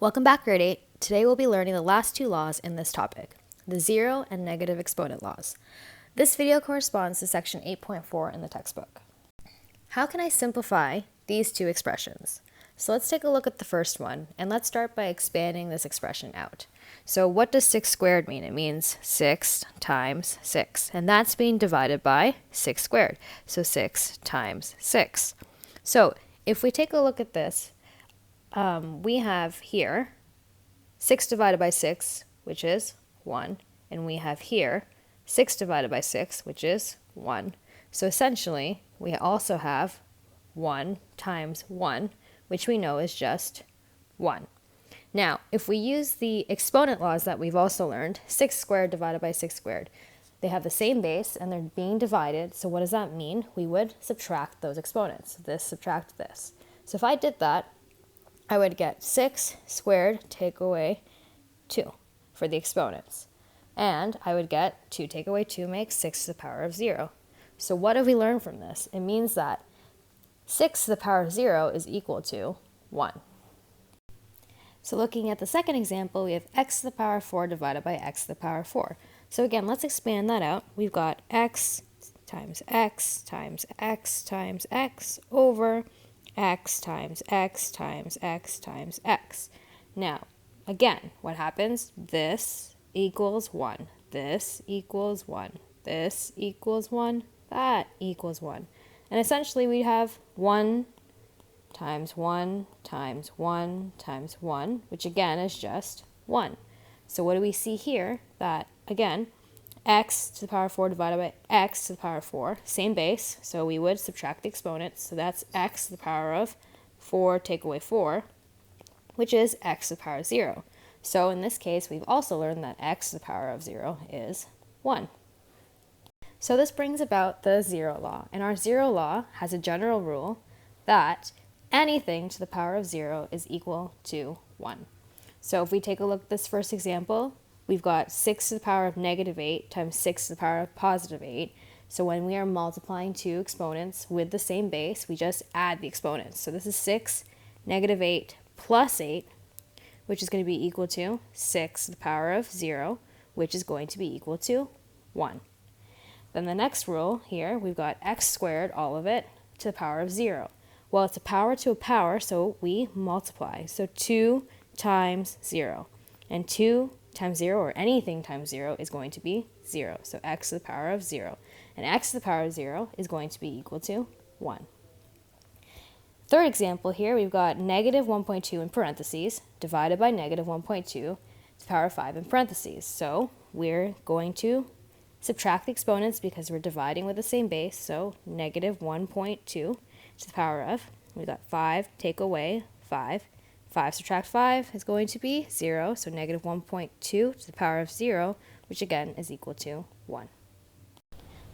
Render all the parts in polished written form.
Welcome back, grade 8. Today we'll be learning the last two laws in this topic, the zero and negative exponent laws. This video corresponds to section 8.4 in the textbook. How can I simplify these two expressions? So let's take a look at the first one, and let's start by expanding this expression out. So what does 6 squared mean? It means 6 times 6, and that's being divided by 6 squared, so 6 times 6. So if we take a look at this, we have here 6 divided by 6, which is 1, and we have here 6 divided by 6, which is 1. So essentially, we also have 1 times 1, which we know is just 1. Now, if we use the exponent laws that we've also learned, 6 squared divided by 6 squared, they have the same base and they're being divided. So what does that mean? We would subtract those exponents. This subtract this. So if I did that, I would get 6 squared take away 2 for the exponents. And I would get 2 take away 2 makes 6 to the power of 0. So what have we learned from this? It means that 6 to the power of 0 is equal to 1. So looking at the second example, we have x to the power of 4 divided by x to the power of 4. So again, let's expand that out. We've got x times x times x times x over x times x times x times x. Now, again, what happens? This equals 1. This equals 1. This equals 1. That equals 1. And essentially, we have 1 times 1 times 1 times 1, which again is just 1. So what do we see here? That, again, x to the power of 4 divided by x to the power of 4, same base, so we would subtract the exponents. So that's x to the power of 4 take away 4, which is x to the power of 0. So in this case, we've also learned that x to the power of 0 is 1. So this brings about the zero law, and our zero law has a general rule that anything to the power of 0 is equal to 1. So if we take a look at this first example, we've got 6 to the power of negative 8 times 6 to the power of positive 8. So when we are multiplying two exponents with the same base, we just add the exponents. So this is 6 negative 8 plus 8, which is going to be equal to 6 to the power of 0, which is going to be equal to 1. Then the next rule here, we've got x squared, all of it, to the power of 0. Well, it's a power to a power, so we multiply. So 2 times 0. And 2 times 0, or anything times 0, is going to be 0. So x to the power of 0. And x to the power of 0 is going to be equal to 1. Third example here, we've got negative 1.2 in parentheses divided by negative 1.2 to the power of 5 in parentheses. So we're going to subtract the exponents because we're dividing with the same base. So negative 1.2 to the power of, we've got 5 take away 5. 5 subtract 5 is going to be 0, so negative 1.2 to the power of 0, which again is equal to 1.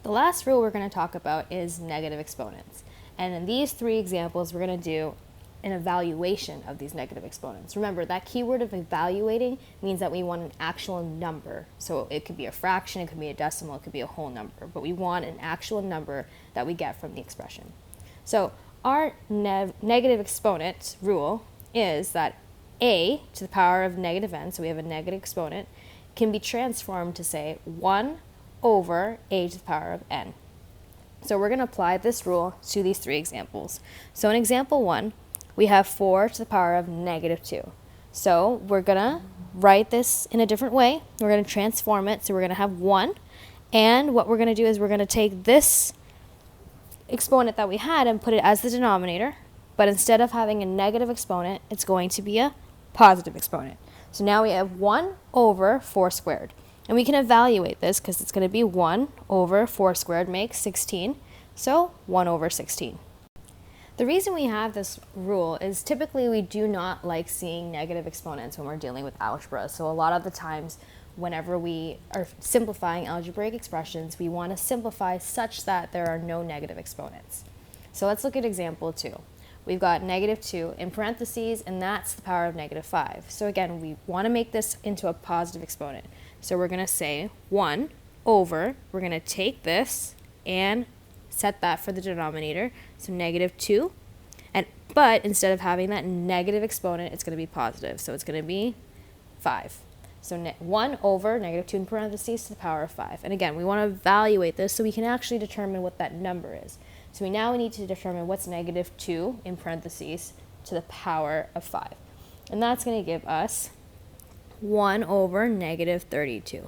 The last rule we're going to talk about is negative exponents. And in these three examples, we're going to do an evaluation of these negative exponents. Remember, that keyword of evaluating means that we want an actual number. So it could be a fraction, it could be a decimal, it could be a whole number, but we want an actual number that we get from the expression. So our negative exponent rule is that a to the power of negative n, so we have a negative exponent, can be transformed to say 1 over a to the power of n. So we're going to apply this rule to these three examples. So in example 1, we have 4 to the power of negative 2. So we're going to write this in a different way. We're going to transform it, so we're going to have 1, and what we're going to do is we're going to take this exponent that we had and put it as the denominator. But instead of having a negative exponent, it's going to be a positive exponent. So now we have 1 over 4 squared. And we can evaluate this because it's going to be 1 over 4 squared makes 16. So 1 over 16. The reason we have this rule is typically we do not like seeing negative exponents when we're dealing with algebra. So a lot of the times whenever we are simplifying algebraic expressions, we want to simplify such that there are no negative exponents. So let's look at example 2. We've got negative 2 in parentheses, and that's the power of negative 5. So again, we want to make this into a positive exponent. So we're going to say 1 over, we're going to take this and set that for the denominator. So negative 2 But instead of having that negative exponent, it's going to be positive. So it's going to be 5. So 1 over negative 2 in parentheses to the power of 5. And again, we want to evaluate this so we can actually determine what that number is. So we need to determine what's negative 2 in parentheses to the power of 5. And that's going to give us 1 over negative 32.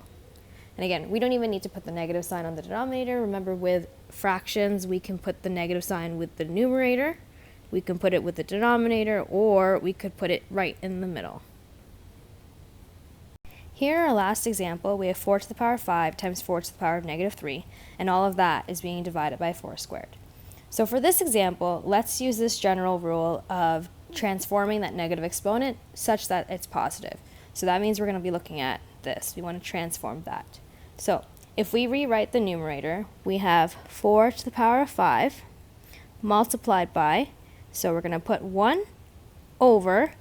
And again, we don't even need to put the negative sign on the denominator. Remember, with fractions, we can put the negative sign with the numerator, we can put it with the denominator, or we could put it right in the middle. Here, our last example, we have 4 to the power of 5 times 4 to the power of negative 3, and all of that is being divided by 4 squared. So for this example, let's use this general rule of transforming that negative exponent such that it's positive. So that means we're going to be looking at this. We want to transform that. So if we rewrite the numerator, we have 4 to the power of 5 multiplied by, so we're going to put 1 over,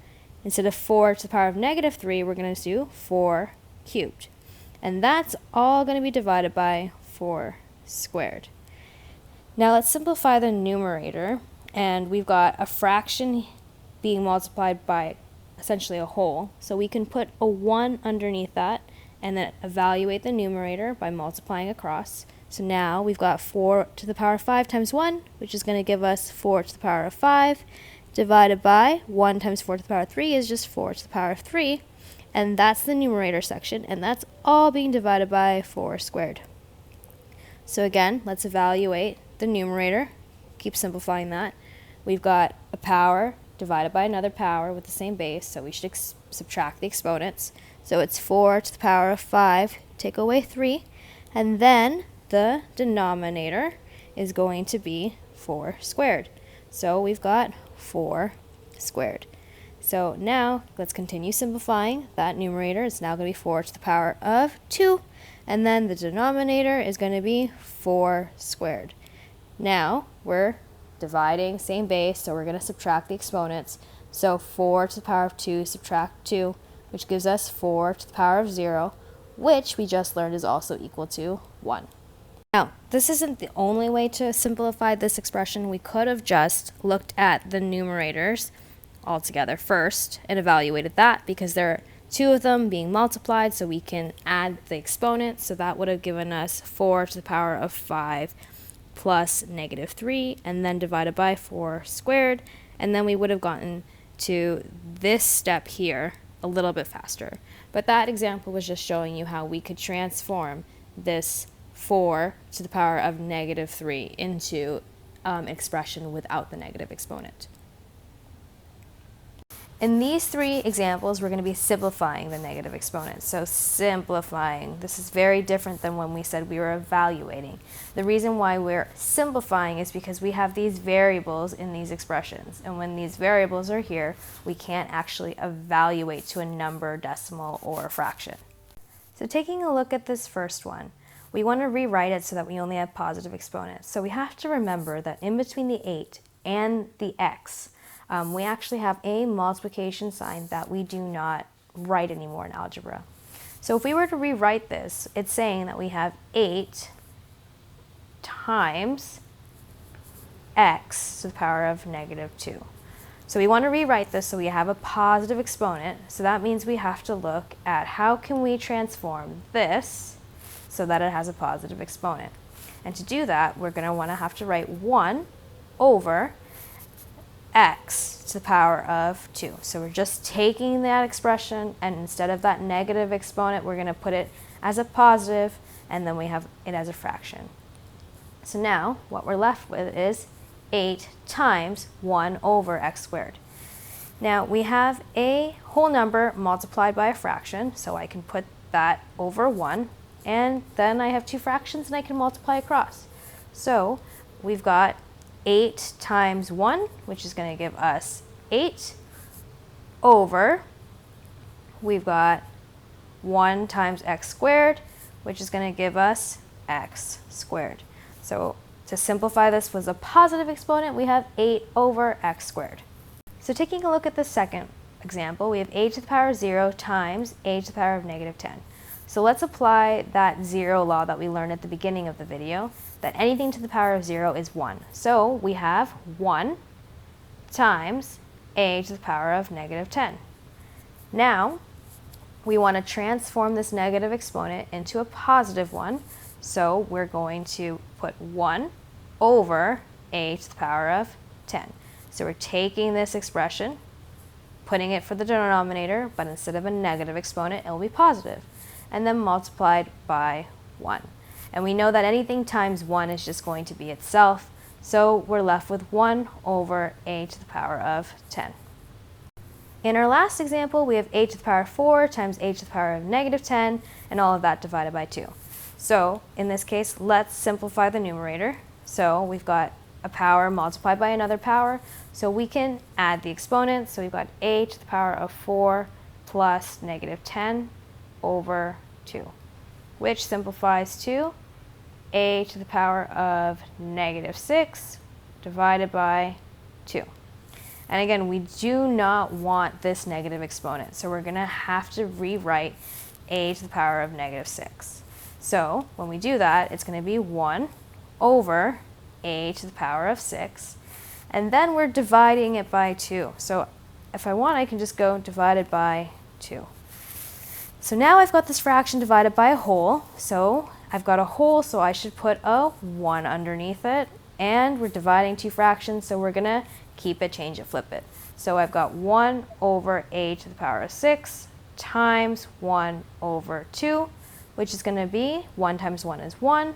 instead of 4 to the power of negative 3, we're going to do 4 cubed. And that's all going to be divided by 4 squared. Now let's simplify the numerator, and we've got a fraction being multiplied by essentially a whole. So we can put a 1 underneath that and then evaluate the numerator by multiplying across. So now we've got 4 to the power of 5 times 1, which is going to give us 4 to the power of 5, divided by 1 times 4 to the power of 3 is just 4 to the power of 3. And that's the numerator section, and that's all being divided by 4 squared. So again, let's evaluate the numerator. Keep simplifying that. We've got a power divided by another power with the same base, so we should subtract the exponents. So it's 4 to the power of 5, take away 3, and then the denominator is going to be 4 squared. So we've got 4 squared. So now let's continue simplifying that numerator. It's now going to be 4 to the power of 2, and then the denominator is going to be 4 squared. Now we're dividing, same base, so we're going to subtract the exponents. So 4 to the power of 2 subtract 2, which gives us 4 to the power of 0, which we just learned is also equal to 1. Now, this isn't the only way to simplify this expression. We could have just looked at the numerators altogether first and evaluated that, because there are 2 of them being multiplied, so we can add the exponent. So that would have given us 4 to the power of 5 plus negative 3, and then divided by 4 squared, and then we would have gotten to this step here a little bit faster. But that example was just showing you how we could transform this 4 to the power of negative 3 into an expression without the negative exponent. In these 3 examples, we're going to be simplifying the negative exponent. So simplifying, this is very different than when we said we were evaluating. The reason why we're simplifying is because we have these variables in these expressions. And when these variables are here, we can't actually evaluate to a number, decimal, or a fraction. So taking a look at this first one, we want to rewrite it so that we only have positive exponents. So we have to remember that in between the 8 and the x, we actually have a multiplication sign that we do not write anymore in algebra. So if we were to rewrite this, it's saying that we have 8 times x to the power of negative 2. So we want to rewrite this so we have a positive exponent. So that means we have to look at how can we transform this so that it has a positive exponent. And to do that, we're going to have to write 1 over x to the power of 2. So we're just taking that expression, and instead of that negative exponent, we're going to put it as a positive, and then we have it as a fraction. So now what we're left with is 8 times 1 over x squared. Now we have a whole number multiplied by a fraction, so I can put that over 1, and then I have 2 fractions and I can multiply across. So we've got 8 times 1, which is going to give us 8, over, we've got 1 times x squared, which is going to give us x squared. So to simplify this with a positive exponent, we have 8 over x squared. So taking a look at the second example, we have a to the power of 0 times a to the power of negative 10. So let's apply that 0 law that we learned at the beginning of the video, that anything to the power of 0 is 1. So we have 1 times a to the power of negative 10. Now, we want to transform this negative exponent into a positive one, so we're going to put 1 over a to the power of 10. So we're taking this expression, putting it for the denominator, but instead of a negative exponent, it will be positive, and then multiplied by 1. And we know that anything times 1 is just going to be itself, so we're left with 1 over a to the power of 10. In our last example, we have a to the power of 4 times a to the power of negative 10, and all of that divided by 2. So in this case, let's simplify the numerator. So we've got a power multiplied by another power, so we can add the exponents. So we've got a to the power of 4 plus negative 10 over 2, which simplifies to a to the power of negative 6 divided by 2. And again, we do not want this negative exponent, so we're going to have to rewrite a to the power of negative 6. So when we do that, it's going to be 1 over a to the power of 6, and then we're dividing it by 2. So if I want, I can just go divided by 2. So now I've got this fraction divided by a whole, so I've got a whole, so I should put a 1 underneath it, and we're dividing two fractions, so we're going to keep it, change it, flip it. So I've got 1 over a to the power of 6 times 1 over 2, which is going to be 1 times 1 is 1,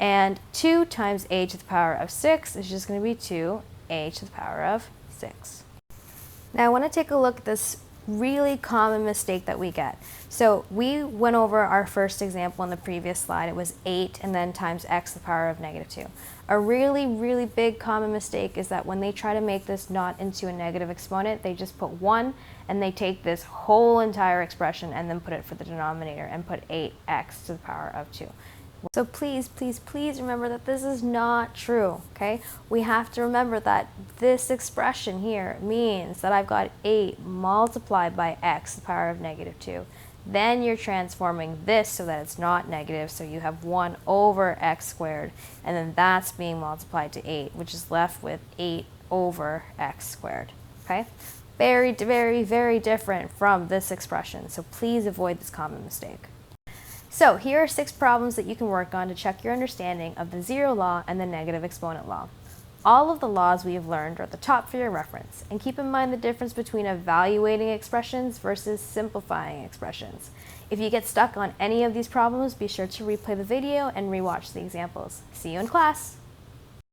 and 2 times a to the power of 6 is just going to be 2a to the power of 6. Now I want to take a look at this really common mistake that we get. So we went over our first example in the previous slide. It was 8 and then times x to the power of negative 2. A really big common mistake is that when they try to make this not into a negative exponent, they just put 1 and they take this whole entire expression and then put it for the denominator and put 8x to the power of 2. So please remember that this is not true, okay? We have to remember that this expression here means that I've got 8 multiplied by x to the power of negative 2. Then you're transforming this so that it's not negative, so you have 1 over x squared, and then that's being multiplied to 8, which is left with 8 over x squared, okay? Very different from this expression, so please avoid this common mistake. So here are 6 problems that you can work on to check your understanding of the zero law and the negative exponent law. All of the laws we have learned are at the top for your reference, and keep in mind the difference between evaluating expressions versus simplifying expressions. If you get stuck on any of these problems, be sure to replay the video and rewatch the examples. See you in class!